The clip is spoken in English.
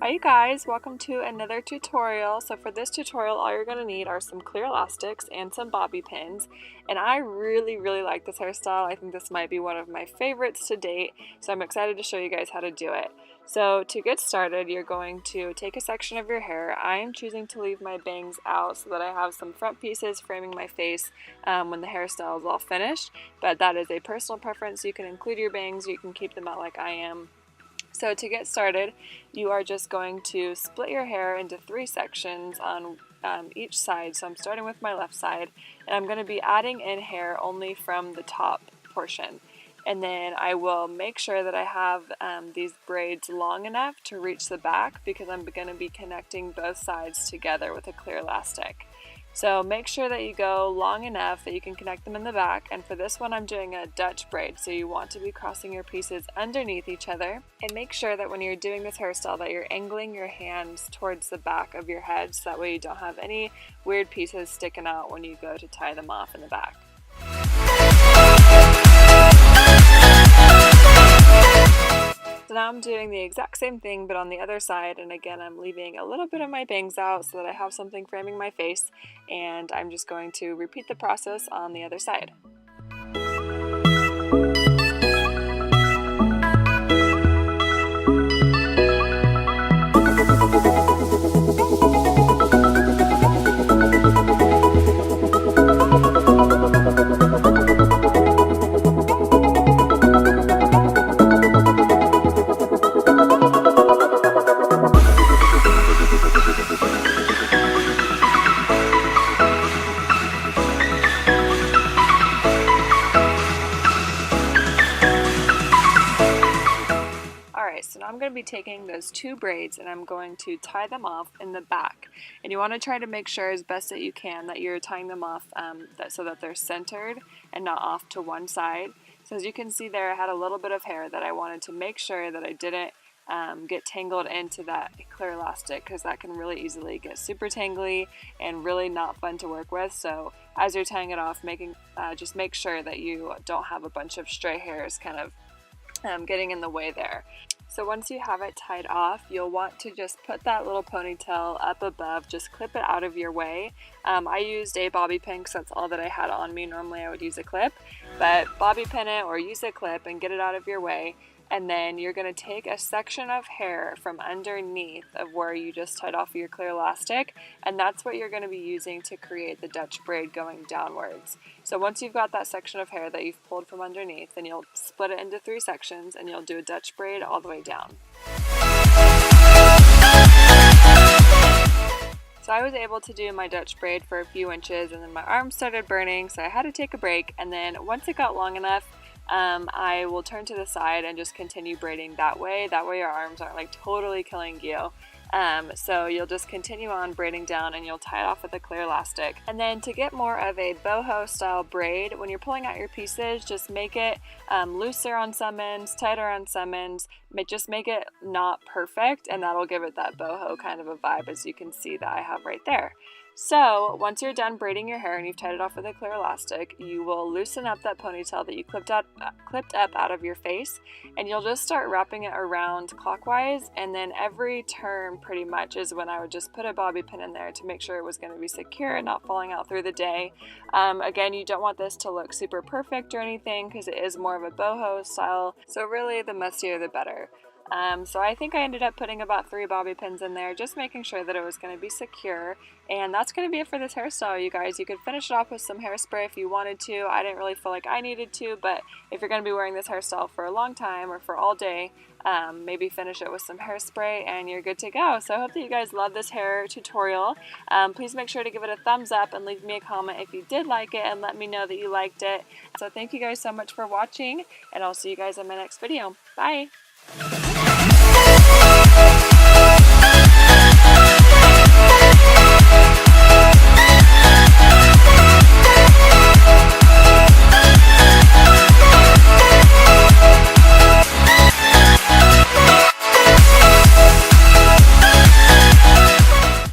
Hi you guys, welcome to another tutorial. So for this tutorial, all you're going to need are some clear elastics and some bobby pins. And I really like this hairstyle. I think this might be one of my favorites to date, so I'm excited to show you guys how to do it. So to get started, you're going to take a section of your hair. I am choosing to leave my bangs out so that I have some front pieces framing my face when the hairstyle is all finished, but that is a personal preference. You can include your bangs, you can keep them out like I am. So to get started, you are just going to split your hair into 3 sections on each side. So I'm starting with my left side, and I'm going to be adding in hair only from the top portion. And then I will make sure that I have these braids long enough to reach the back, because I'm going to be connecting both sides together with a clear elastic. So make sure that you go long enough that you can connect them in the back, and for this one I'm doing a Dutch braid, so you want to be crossing your pieces underneath each other, and make sure that when you're doing this hairstyle that you're angling your hands towards the back of your head, so that way you don't have any weird pieces sticking out when you go to tie them off in the back. So now I'm doing the exact same thing but on the other side, and again I'm leaving a little bit of my bangs out so that I have something framing my face, and I'm just going to repeat the process on the other side. So now I'm going to be taking those 2 braids and I'm going to tie them off in the back. And you want to try to make sure as best that you can that you're tying them off so that they're centered and not off to one side. So as you can see there, I had a little bit of hair that I wanted to make sure that I didn't get tangled into that clear elastic, because that can really easily get super tangly and really not fun to work with. So as you're tying it off, just make sure that you don't have a bunch of stray hairs kind of getting in the way there. So once you have it tied off, you'll want to just put that little ponytail up above, just clip it out of your way. I used a bobby pin because that's all that I had on me. Normally I would use a clip, but bobby pin it or use a clip and get it out of your way. And then you're going to take a section of hair from underneath of where you just tied off your clear elastic, and that's what you're going to be using to create the Dutch braid going downwards. So once you've got that section of hair that you've pulled from underneath, then you'll split it into 3 sections and you'll do a Dutch braid all the way down. So I was able to do my Dutch braid for a few inches, and then my arm started burning, so I had to take a break. And then once it got long enough, I will turn to the side and just continue braiding that way. That way your arms aren't like totally killing you. So you'll just continue on braiding down and you'll tie it off with a clear elastic. And then to get more of a boho style braid, when you're pulling out your pieces, just make it looser on some ends, tighter on some ends. Just make it not perfect, and that'll give it that boho kind of a vibe, as you can see that I have right there. So once you're done braiding your hair and you've tied it off with a clear elastic, you will loosen up that ponytail that you clipped up out of your face, and you'll just start wrapping it around clockwise, and then every turn pretty much is when I would just put a bobby pin in there to make sure it was going to be secure and not falling out through the day. Again, you don't want this to look super perfect or anything, because it is more of a boho style, so really the messier the better. So I think I ended up putting about 3 bobby pins in there, just making sure that it was going to be secure. And that's going to be it for this hairstyle, you guys. You could finish it off with some hairspray if you wanted to. I didn't really feel like I needed to, but if you're going to be wearing this hairstyle for a long time or for all day, maybe finish it with some hairspray and you're good to go. So I hope that you guys love this hair tutorial. Please make sure to give it a thumbs up and leave me a comment if you did like it, and let me know that you liked it. So thank you guys so much for watching, and I'll see you guys in my next video. Bye!